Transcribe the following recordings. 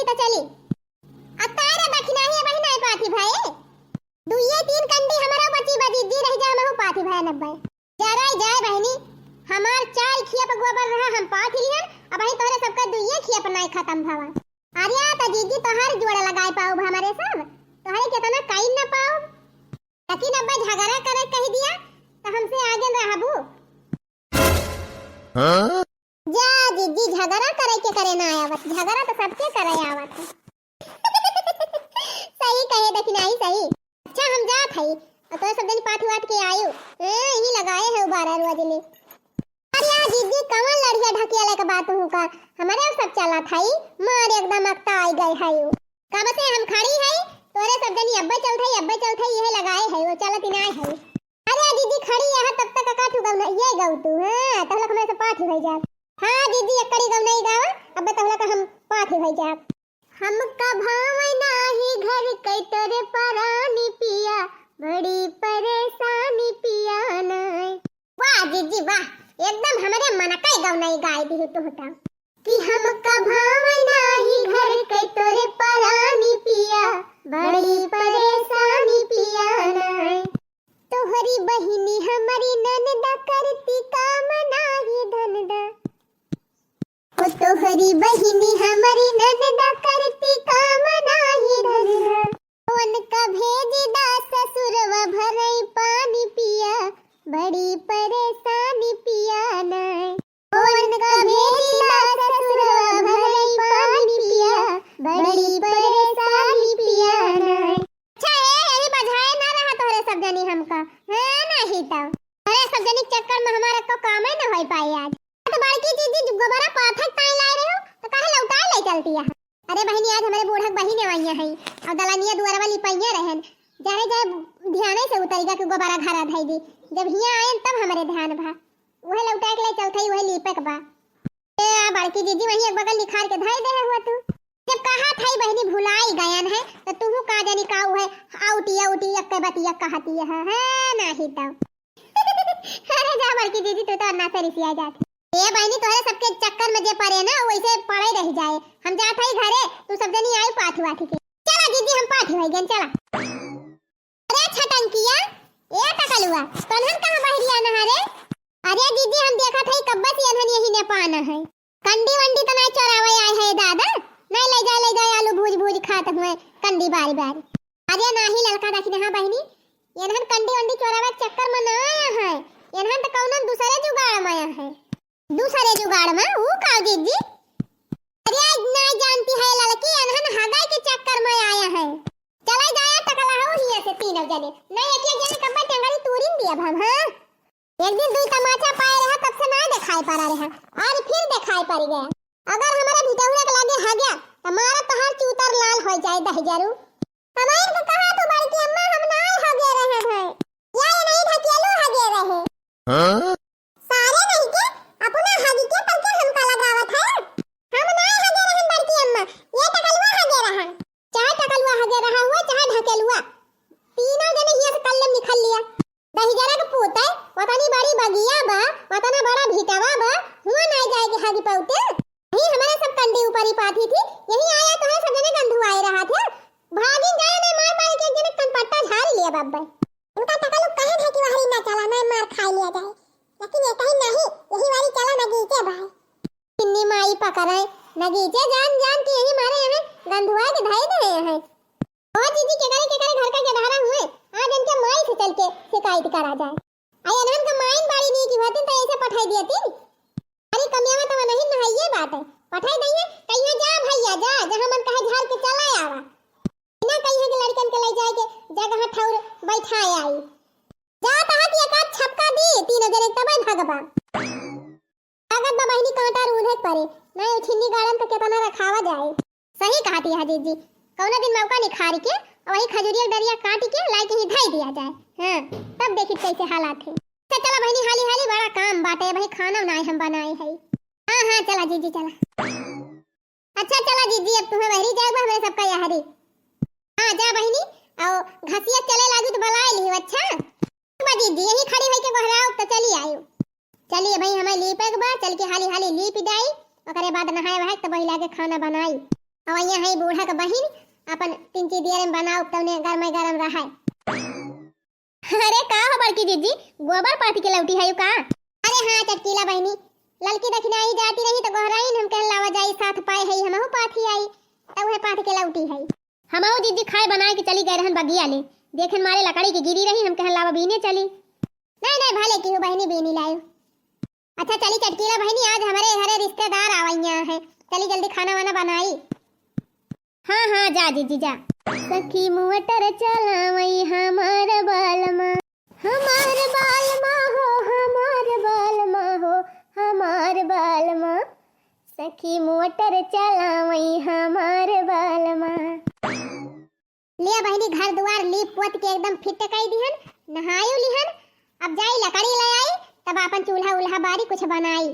चली तो चली अतारे बखना ही बहिना पाथी भाई दुइये तीन कंडी हमारा बची बजी जी रह जा महु पाथी भाई नब्बे जरा जाए बहनी हमार चाल खिया पर गोबर रहा हम पाथ लिहन अब ही तोरे सबका दुइये खिया पर नहीं खत्म भवा अरे त जीजी तोहार जोड़ा लगाए पाऊ हमारे सब तोहरे केतना काइन ना पाऊ लेकिन अब झगड़ा करे कह दिया तो हमसे आगे रहबू हां जा जीजी झगड़ा करे के करे ना आवत झगड़ा तो सबके करे आवत सही कहे देखी नहीं सही अच्छा हम जात हई तो सब दिन पाठ वाट के आयो यही लगाए है 12 रोज ले अरे दीदी कमल लड़िया ढकिया लेके बात हूं का हमारे सब चला थाई मार एकदम अक्ता आई गई है कब से हम खड़ी है तोरे सब दिन अब्बे चल थाई यही लगाए है वो चलत ना है अरे दीदी खड़ी है तब तक का ठु गौ ये गौ तू हां तहला हमें से पाठ हो जा हां दीदी एकड़ी गौ नहीं गावा अब तहला का हम पाठ हो जा हमका भाव नाही घर कई तोरे परानी पिया बड़ी परेशानी पिया नाय वाह दीदी वाह एकदम हमारे मन का गाँव नहीं गाय दी तो होता कि हमका भाव नाही घर कई तोरे परानी पिया बड़ी परेशानी पिया नाय तोहरी बहिनी हमारी ननदा करती काम नाही धनदा ओ तोहरी बहिनी हमारी ननदा करती काम नाही धनदा उनका भेजदा ससुरवा भरई पानी पिया बड़ी परेशानी पिया नाय उनका भेजदा ससुरवा भरई पानी पिया बड़ी परेशानी पिया नाय अच्छा यही बजाए ना रहा तोरे सब जनी हमका है नहीं तो अरे सब जनी चक्कर में हमारा को काम ही ना होई पाई आज तो बड़की दीदी गोबरा पाथक ताई ला रहे हो तो काहे लौटा ले चलती है अरे बहनी आज हमारे बूढ़क बहिने आईया है और दलानिया दुआरवा लिपाइया रहन जाने जाए ध्यान से उतरीगा के गोबारा घरा धई दी जब हिया आए तब हमारे ध्यान भा वह लौटा के ले चलथई वह लिपक बा ए बड़की दीदी वही एक बगल निखार के धई दे हुआ तू जब कहा थई बहनी भुलाई गयन है तो तू का जानी का है आउटिया उटिया के बतिया कहती है नहीं तो अरे जा बड़की दीदी तू तो अन्ना से रिसिया जाती ए बहनी तोरे सबके चक्कर में जे पड़े ना वैसे पड़े रह जाए हम जात हई घरे तू सब जनी आई पाथुआ ठीक चला दीदी हम पाथु हो गन चला अरे छटंकिया ए टकलुआ तनहन कहां बहरिया ना रे अरे दीदी हम देखत हई कब्बा से अनहन यही ने पाना है कंडी वंडी तो नहीं चोरावे आए है दादा नहीं ले जाए आलू भूज भूज खात हुए कंडी बारी बारी अरे नाही लड़का देखी हां बहनी अनहन कंडी वंडी चोरावे चक्कर में ना आया है अनहन तो कौन दूसरे जुगाड़ में आया है दूसरे जुगाड़ में वो का दीदी अरे नहीं जानती है लड़की अनहन हगाई के चक्कर में आया है चला जाया टकला हो हिया से तीनों जने नहीं एक जने कब्बा टंगारी तूरिन दिया हम हां एक दिन दुई तमाचा पाए रहा तब से ना दिखाई पड़ा रहा आज फिर दिखाई पड़ गया अगर हमारा भितौरा के लागे हा गया हमारा तो हर चूतर लाल हो जाए दह जरू हमारे को कहा तो बड़की अम्मा हम ना हा गए रहे हैं या ये नहीं ढकेलो हा गए रहे हां सारे नहीं के अपना हागी के पर के हमका लगावत है हम ना हा गए रहे बड़की अम्मा ये टकलुआ हा गए रहा चाहे टकलुआ हा गए रहा हुआ चाहे ढकेलुआ तीनों जने हिया से कल्लम निकल लिया दही जरा के पोता वतनी बड़ी बगिया बा वतना बड़ा भीटवा बा हुआ ना जाए के हागी पौते ही हमारे सब कंडी ऊपर ही पाथी थी यही आया तो है सब जने गंधुआए रहा था भागी जाए मैं मार मार के जने कनपट्टा झाड़ लिया बाबा उनका टकलु कहे थे कि वही ना चला मैं मार खा लिया जाए लेकिन ये कहीं नहीं यही वाली चला नगीचे भाई किन्नी माई पकड़े नगीचे जान जान के यही मारे हैं गंधुआ के धाई दे रहे हैं और दीदी के करे घर का गधारा हुए आज इनके माई से चल के शिकायत करा जाए आई अनहन का माइन बाड़ी नहीं की होती तो ऐसे पठाई देती अरे कमिया में तो नहीं ना ये बात है पठाई दइए कहिए जा भैया जा जहां मन कहे झाड़ के चला आवा बिना कहिए के लड़कन के ले जाए के जगह ठौर बैठाए आई जा कहा कि एक आध छपका दी तीनों जने तब भगवा अगर बहिनी कांटा रूधे पड़े नहीं छिन्नी गाड़न तो केतना रखावा जाए सही कहती है दीदी कौना दिन मौका निखार के और वही खजूरिया डरिया काट के लाई के ही धाई दिया जाए हां तब देखी कैसे हालात है चला बहनी हाली हाली बड़ा काम बाटे भाई खाना ना हम बनाए है हां चला दीदी चला अच्छा चला दीदी अब तुम्हें बहरी जाएगा हमारे सबका यहारी हां जा बहनी और घसिया चले लागू तो बुला ली अच्छा दीदी यही खड़ी है के बहराओ तो चली आयो चलिए भाई हमें लीप एक बार चल के हाली हाली लीप दाई ओकरे बाद नहाए वह तो वही लाके खाना बनाई और यहाँ है बूढ़ा का बहिन अपन पिंची दियर में बनाओ तने गरम गरम रहा। अरे का हो बड़की दीदी गोबर पाती के लौटी है का? अरे हाँ चटकीला बहनी ललकी दखिना आई जाती रही तो गहराइन हम कह लावा जाई साथ पाए है हमहु पाथी आई तब है पाथ के लौटी है। हमहु दीदी खाए बनाए के चली गए रहन बगिया ले देखन मारे लकड़ी की गिरी रही हम कह लावा बीने चली। नहीं नहीं भले की हो बहनी बीनी लायो। अच्छा चली चटकीला बहनी आज हमारे घरे रिश्तेदार आवैया है चली जल्दी खाना वाना बनाई। हाँ हाँ जा दीदी जा। सखी मोटर चलावई हमार बालमा हमार बालमा हो हमार बालमा हो हमार बालमा सखी मोटर चलावई हमार बालमा। लिया बहनी घर द्वार लीप पोत के एकदम फिट कई दिहन नहायो लिहन अब जाई लकड़ी ले आई तब अपन चूल्हा उल्हा बारी कुछ बनाई।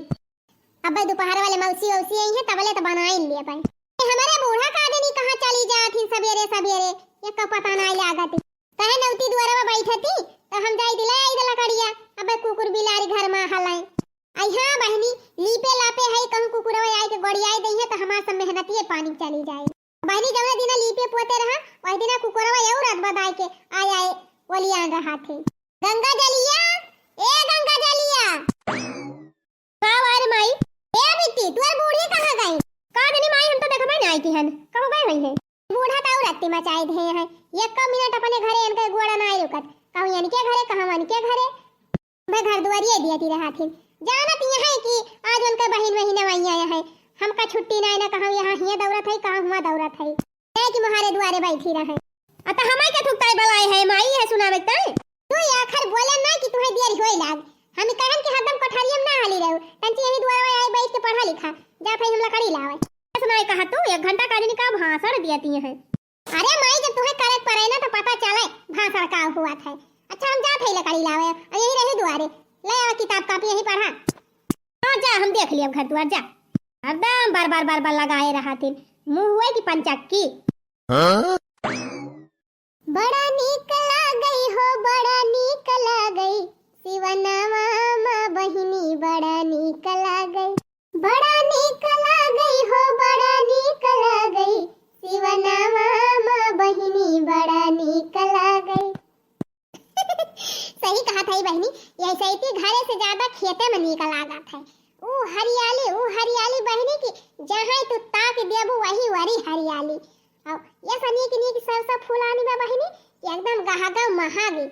अब दोपहर वाले मौसी औसी आई है तबले तो बनाई लिए भाई। हमारे बूढ़ा का आदमी कहां चली जाती सवेरे सवेरे ये का पता नहीं लागत कहे नौती द्वारा में बैठी थी तो हम जाई दिला आई लकड़िया अब कुकुर बिलारी घर में हलाई आई। हां बहनी लीपे लापे है कहूं कुकुरवा आई के गड़ियाई दई है तो हमार सब मेहनतिए पानी चली जाए। बहनी जौना दिन लीपे पोते रहा वही दिन कुकुरवा और रात बदाई के आए आए ओलिया रहा थे। गंगा जलिया ए गंगा जलिया का वार माई ए बिट्टी तोर बूढ़ी कहां गई? का दनी माई हम तो देखा नहीं आई थी हन कब गई हुई है बूढ़ा तो रत्ती मचाई दे है एक मिनट अपने घरे इनके गोड़ा ना रुकत कहूं इनके घरे कहूं इनके घरे मैं घर दुआरिए दिया रहा थी जानत यह है कि आज उनके बहन महीने वही आया है हमका छुट्टी नहीं ना कहूं यहां हिया दौड़त है कहूं हुआ दौड़त है ए कि महारे द्वारे बैठी रहे अत हमाई के ठुकताई बलाई है माई है सुनावे तई तू आखिर बोले ना कि तुम्हें देर होई लाग हम कहन कि हरदम कोठरियम ना हाली रहू तंची यही द्वारा आई बैठ के पढ़ा लिखा जा भाई हम लकड़ी लावे सुनाई कहा तू 1 घंटा का दिन का भाषण दियाती है। अरे माई जब तुम्हें करत पड़े ना तो पता चले भाषण का हुआ था। अच्छा हम जा थे लकड़ी लावे यही रहे दुआरे ले आ किताब कॉपी यही पढ़ा। हां जा हम देख लिया घर द्वार जा एकदम बार बार लगाए रहा थे मुंह हुए की पंचक्की। बड़ा नीक लागई हो बड़ा नीक लागई शिवनवा मां बहिनी बड़ा नीक लागई बड़ा नीक लागई हो बड़ा नीक लागई शिवनवा मां बहिनी बड़ा नीक लागई। सही कहा था बहनी ऐसे ही घरे से ज्यादा खेते में नीक लागत है ओ हरियाली बहनी की जहां तू ताक देबू वही वरी हरियाली और ये सनी की नीक सरसा फूलानी बा बहनी एकदम गहागा महागी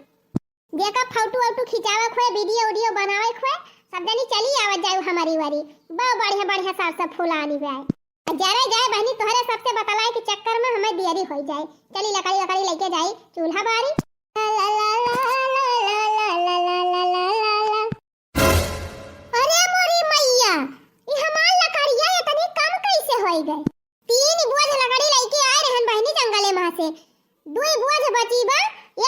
देखा फोटो ऑटो खिंचावे खोए वीडियो बनावे खोए सब जनी चली आवत जाए हमारी वारी बा बढ़िया सरसा फूलानी बा जरे जाए बहनी तोहरे सबसे बतलाए के चक्कर में हमें देरी हो जाए चली लकड़ी लेके जाई चूल्हा बारी ला ला ला ला। अरे मोरी मैया ई हमार लकड़िया इतनी कम कैसे होई गई 3 बोझ लकड़ी लेके आए रहन बहनी जंगले में से 2 बोझ बची बा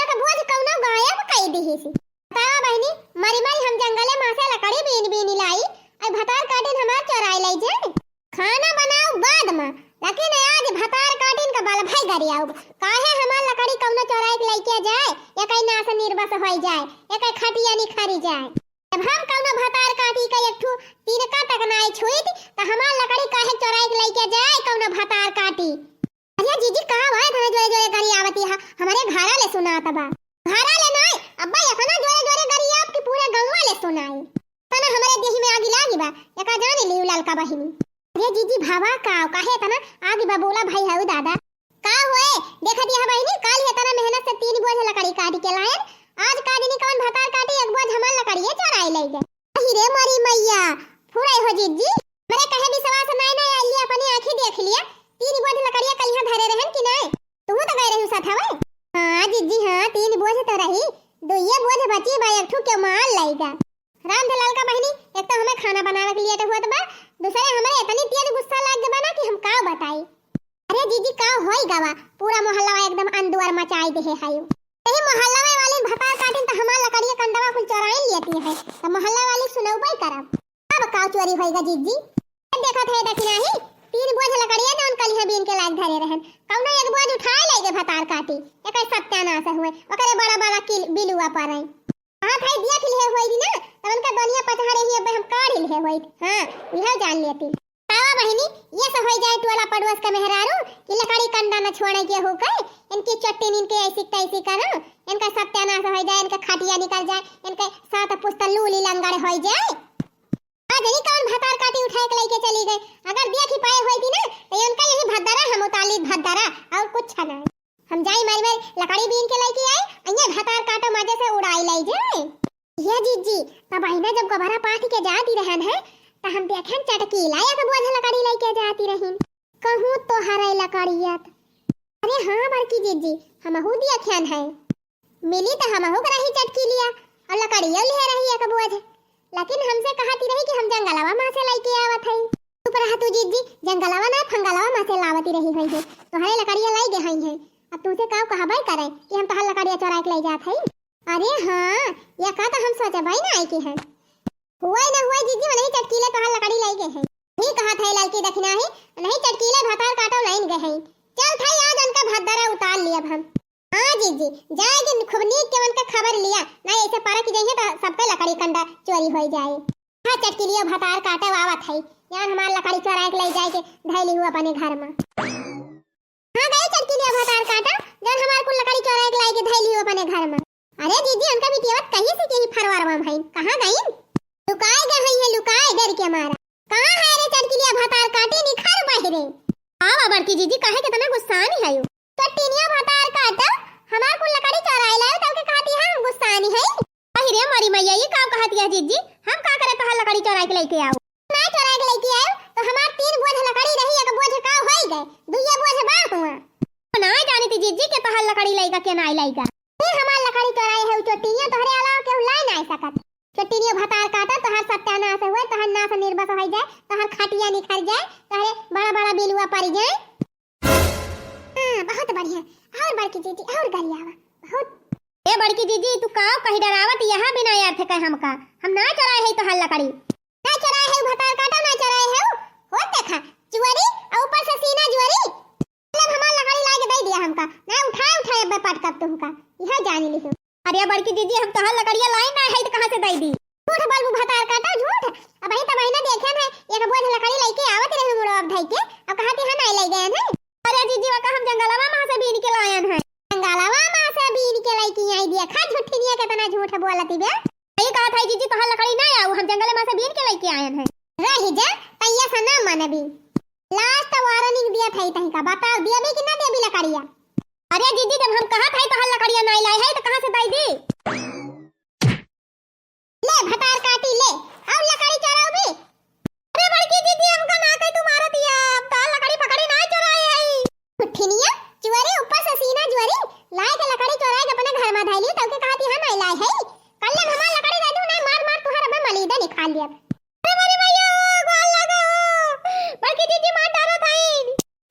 एक बोझ कौनो गायब कई दिही सी बतावा बहनी मरी हम जंगले में से लकड़ी बीन लाई आई भतार काटिन हमार चोराई लाई जाए खाना बनाओ बाद में लेकिन आज भतार काटिन का बाल भाई गरियाओ काहे हमार लकड़ी कौनो चोराई के लेके जाए एकई ना से निर्बस होई जाए एकई खटिया निखरी जाए जब हम कौनो भतार काटी का एकठू तिनका तक नाई छुईत त हमार लकड़ी काहे चोराई के लेके जाए कौनो भतार काटी। अरे जीजी कहां भाई धरे जोरे जोरे गरियावती है हमारे घरा ले सुनात बा घरा ले नहीं अब्बा इतना जोरे जोरे गरियाव की पूरे गंवा ले सुनाई तना हमारे देही में आगी लागी बा एका जाने लियो ललका बहिनी। अरे जीजी भावा का काहे तना आगी बा बोला भाई हाउ दादा का होए देखा दिया बहिनी काल हे तना मेहनत से 3 बोझ लकड़ी काट के लायन आज का दिन कौन भतार काटी एक बोझ हमार लकड़ी चोराई ले गए। अहि रे मरी मैया फुराई हो जीजी मेरे कहे विश्वास नहीं आइली अपनी आंखें देख लिया 3 बोझ लकड़ियां कलिया धरे रहन कि नहीं तू तो गए रही साथ हवे। हां जीजी हां 3 बोझ तो रही 2 बोझ बची बा एक ठू के माल लाएगा राम दलाल का बहनी एक तो हमें खाना बनावे के लिए तो हुआ बा दूसरे हमारे इतनी तेज गुस्सा लग गया ना कि हम का बताई। अरे जीजी का होई गवा पूरा मोहल्ला एकदम अंदुआर मचाई दे है हायो यही मोहल्ला वाले भतार काटिन तो हमार लकड़ियां कंदवा कुल चोराई लेती है तो मोहल्ला वाले सुनौबई करब अब का चोरी होएगा जीजी देखा थे देखना ही 3 बोझ लकड़ियां जौन कलिया बीन के लाग धरे रहन कौनो एक बोझ उठाए लेगे भतार काटी एकै सत्यानाश हुए ओकरे बड़ा बिलुआ पर आई हां भाई देख लिए होई ना तब उनका दुनिया पछाड़े ही अब हम काढ़ लिए होई हां यह जान लेती तावा बहिनी ये सब हो जाए टोला पड़ोस का मेहरारू कि लकड़ी कंडा न छोड़े के हो गए इनकी चट्टी इनके ऐसी तैसी करो इनका सत्यानाश हो जाए इनका खटिया निकल जाए इनके साथ पुस्तक लूली लंगड़ हो जाए। आज नहीं कौन भतार काटी उठाए के लेके चली गई अगर देखी पाए होई थी ना तो उनका यही भद्दारा हम उताली भद्दारा और कुछ नहीं हम जाई मारी मारी लकड़ी बीन के लेके आए अन्य भतार काटो मजे से उड़ाई ले जाए। ये जीजी तब बहिना जब गबरा पाठ के जाती रहन है तो हम देखें चटकी लाया के बोझ लकड़ी लेके जाती रहीन कहूं तो हरे लकड़ियत। अरे हां बड़की जीजी हमहू दिया ख्यान है मिली तो हमहू करा ही चटकी लिया और लकड़ियों ले रही है के बोझ लेकिन हमसे कहती रही कि हम जंगलवा मां से लेके आवत है ऊपर हां तू जीजी जंगलवा ना फंगलवा मां से लावती रही है तो हरे लकड़ियां लाई गई हैं अब तुमसे का कहबै करे कि हम तहल लकड़ियां चोरा के ले जात है। अरे हां ये का तो हम सोचे भाई ना आई के है हुआ ना हुआ जीजी नहीं चटकीले तो हल लकड़ी लाई गए हैं नहीं कहा था लड़की दखना है नहीं चटकीले भतार काटो लाइन गए हैं चल था आज उनका भद्दारा उतार लिया हम। हां जीजी जाएगी खूब नीक के उनका खबर लिया ना ऐसे पारा की जाइए तो सबके लकड़ी कंडा चोरी हो जाए। हां चटकीलियो भतार काटे आवत है यार हमार लकड़ी चोरा के ले जाए के धैली हुआ अपने घर में। हां गए चटकीलियो भतार काटा जन हमार कुल लकड़ी चोरा के लाई के धैली हुआ अपने घर में। अरे जीजी उनका बिटियावत कहीं से कहीं फरवारवा भाई कहां गई लुकाए गए हैं लुकाए डर के मारा कहां है रे चटकीलिया भतार काटे निखर बहरे। हां बड़की जीजी काहे के तना गुस्सा नहीं है चटकीलिया भतार काटा हमार कुल लकड़ी चोराए लाए तब के कहती है हम गुस्सा नहीं है। बहरे मरी मैया ये का कहती है जीजी हम का करे तो लकड़ी चोरा के लेके आओ ना चोरा के लेके आओ तो हमार 3 बोझ लकड़ी रही है के बोझ का होई गए दुइया बोझ बा हुआ ना जानी थी जीजी के तो लकड़ी लेगा के ना लेगा हमार लकड़ी चोराए है चोटिया तोहरे अलावा केहू लाई ना सकत चोटिया भतार काटा तोहर सत्यानाश हुए तोहर नाश निर्बस हो जाए तोहर खटिया निखर जाए तोहरे बड़ा बड़ा बिलुआ पड़ जाए। हां बहुत बढ़िया और बड़की जीजी और गरियावा बहुत ए बड़की जीजी तू का कहि डरावत यहां बिना अर्थ कह हमका हम ना चोराए है तोहर लकड़ी ना चोराए है भतार काटा ना चोराए है हो देखा चुवरी और ऊपर से सीना जुवरी मतलब हमार लकड़ी लाके दे दिया हमका ना उठाए बेपट कब तुमका यह जानी लिखो। अरे बड़की दीदी हम तोहर लकड़ियां लाई ना है तो कहां से दई दी झूठ बोलबू भतार काटा झूठ अब ही त महीना देखे है एक बोझ लकड़ी लेके आवत रहे मुड़ो अब धई के अब कहती है नहीं ले गए हैं। अरे दीदी का हम जंगलवा मां से बीन के लायन है जंगलवा मां से बीन के लेके आई दिया खा झूठी दिया कितना झूठ बोलती बे यही कहा था दीदी तोहर लकड़ी ना आऊ हम जंगल मां से बीन के लेके आयन है रही जा तैया से ना मानबी लास्ट वार्निंग दिया था तही का बताओ दिया भी कि ना देबी लकड़ियां। अरे दीदी जब हम कहा था तो लकड़ियां नहीं लाई है तो कहां से दई दी ले भतार काटी ले और लकड़ी चोराओ भी। अरे बड़की दीदी हमका ना कह तू मारत या अब तो लकड़ी पकड़ी ना चोराए है उठनिया चुवरी ऊपर से सीना जुवरी लाई के लकड़ी चोराए के अपने घर में धैली तब के कहती है नहीं लाई है कल ले हमार लकड़ी दे दू ना मार मार तुहर अब मलीदा निकाल लिया। अरे मेरी मैया गोल लगा बड़की दीदी मार डालो थाई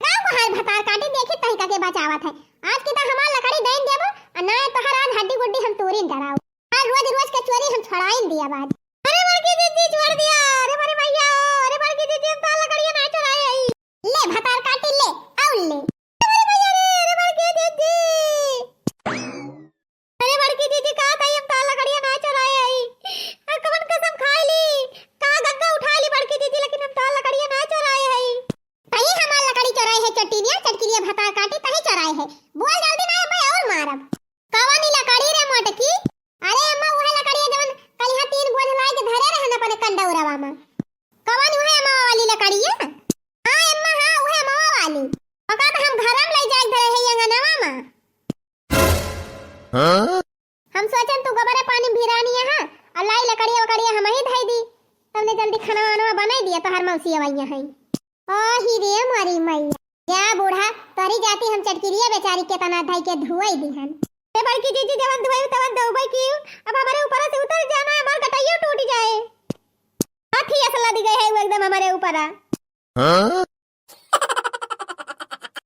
गांव को हर भतार काटी देखे तही का के बचावत है आज की तो हमार लकड़ी देन देबो और ना तो हर आज हड्डी गुड्डी हम तोरी डराओ आज रोज रोज के चोरी हम छड़ाइन दिया बाद। अरे बड़की दीदी छोड़ दिया अरे मेरे भैया अरे बड़की दीदी हम तो लकड़ियां ना चुराए ले भतार काटी ले और ले अरे भैया अरे बड़की दीदी अरे बड़की दीदी का था हम तो लकड़ियां ना चुराए कवन कसम खाई ली का गग्गा उठा ली बड़की दीदी लेकिन हम तो लकड़ियां ना चुराए है तही हमार लकड़ी चुराए है चटकीलिया भतार काटी तही चुराए है बोल जल्दी ना मैं और मारब कवानी लकड़ी रे मोटकी। अरे अम्मा वह लकड़ी जवन कल यहां 3 बोझ लाए के धरे रहन अपन कंडौरावा में कवानी वह अम्मा वाली लकड़ी है। हां अम्मा हां वह अम्मा वाली पका तो हम घर में ले जाए धरे है अंगनवा में। हां हम सोचन तू गबरे पानी भिरानी है हां और लाई लकड़िया हम ही धई दी तुमने जल्दी खाना वाना बना दिया तो हर मौसी आवैया है ओ ही रे मारी मैया जा बूढ़ा तोरी जाती हम चटकिरिया बेचारी के तना धाई के धुआई दीहन। ए बड़की दीदी जवन धुआई तवन दउबई की अब हमारे ऊपर से उतर जाना है हमार गटैया टूट जाए हाथी असला दी गई है वो एकदम हमारे ऊपर। हां